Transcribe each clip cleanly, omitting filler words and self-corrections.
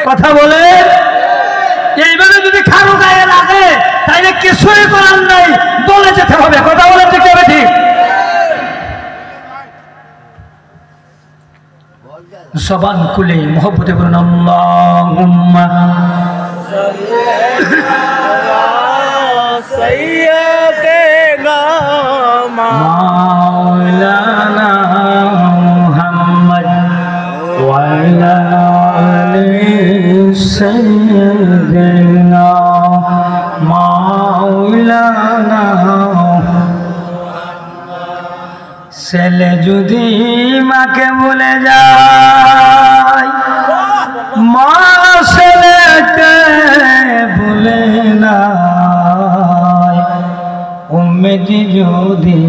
কথা বলে এইভাবে যদি খারু গায়ে লাগে তাইলে কিছুই করার নাই, বলে যেতে হবে। কথা বলে ঠিক হবে? ঠিক। জবান খুলে মোহব্বতে বলুন আল্লাহুম্মা সাইয়্যিদিনা মাওলানা মুহাম্মদ ওয়া আলা আলি সাইয়্যিদিনা মাওলানা। ছেলে যদি মাকে ভুলে যায়, মা ছেলেকে ভুলে না। উম্মতি যদি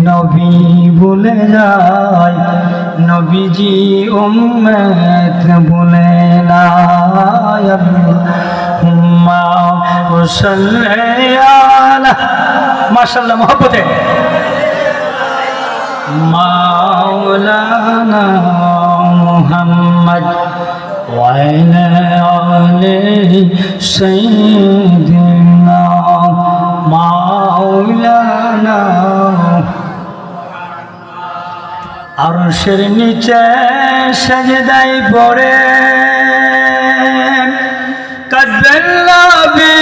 নবী ভুলে যায়, নবীজি উম্মত ভুলে না। আল্লাহুম্মা সাল্লি আলা মাশাআল্লাহ মোহব্বতে মাওলানা মুহাম্মদ ওয়া আলা আলি সাইয়্যিদিনা মাওলানা। আরশের নিচে সেজদায় পড়ে কাঁদবেন নবী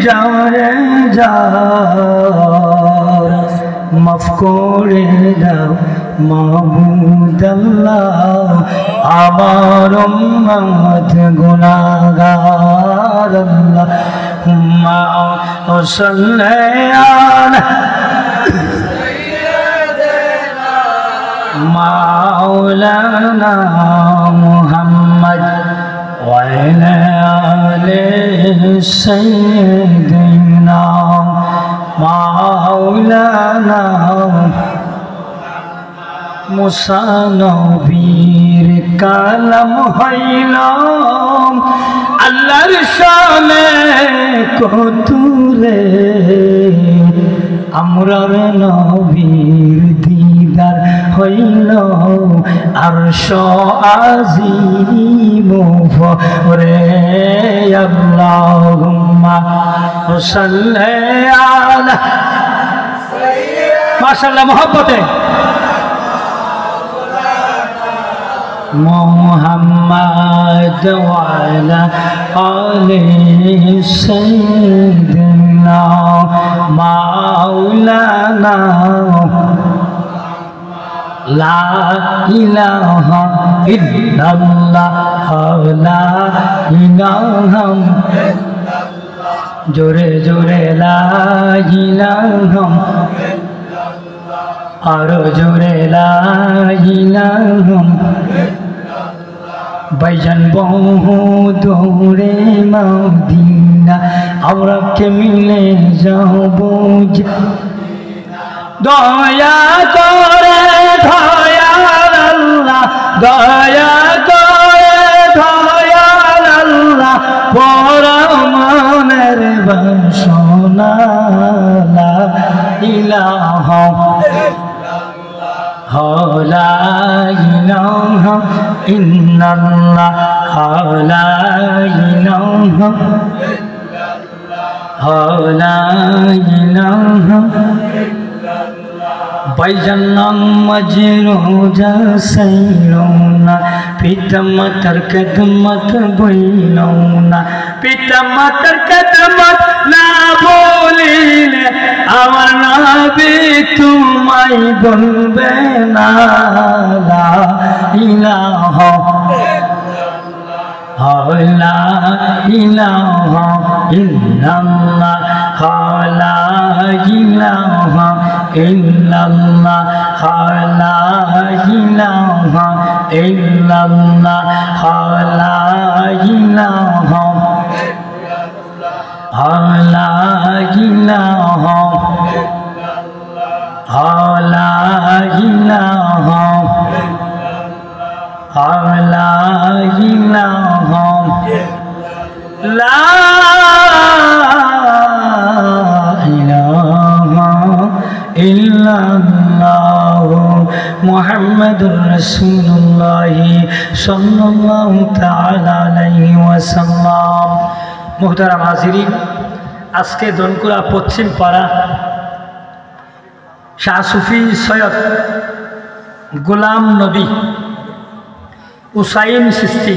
যারে যার, মাফ করে দাও মাহবুব আল্লাহ আমার উম্মত গুনাহগার। আল্লাহুম্মা সাল্লি আলা মাওলানা মুহাম্মদ ওয়া আলা আলি সাইয়্যিদিনা মাওলানা। মুসা নবীর কালাম হইল আল্লাহর শানে কতুলে, আমরার নবীর দিদার হইল আরশ আজিম উপরে। আল্লাহুম্মা সাল্লি আলা মাশাআল্লাহ মোহব্বতে মুহাম্মদ ওয়া আলা আলি সাইয়্যিদিনা মাওলানা। লা ইলাহা ইল্লাল্লাহ লা ইলাহা জোরে জোরে লা ইলাহা আরো জোরে লা ইলাহা। ভাইজান বহু দূরে মদিনা আমরা কে মিলে যাব, দয়া করে দয়াল আল্লাহ, দয়া করে দয়াল আল্লাহ পরমানের বাসনা। লা ইলাহা লা ইলাহা ইল্লাল্লাহ লা ইলাহা লা ইলাহা। ভাইজান নামাজে রোজা সাইলো না, পিতা মাতার খেদমত বইলো না। পিতা মাতার খেদমত না বলিলে আমার নবী তোমায় বলবে না। লা ইলাহা লা ইলাহা ইল্লাল্লাহ লা ইলাহা ইল্লাল্লাহ লা ইলাহা ইল্লাল্লাহ লা ইলাহা লা ইলাহা লা ইলাহা লা ইলাহা লা ইলাহা ইল্লাল্লাহ মুহাম্মাদুর রাসূলুল্লাহ সাল্লাল্লাহু তাআলা আলাইহি ওয়াসাল্লাম। মুহতারাম হাজিরিন, আজকে দনকুরা পশ্চিম পাড়া শাহ সুফি সৈয়দ গোলাম নবী হুসাইন চিশতি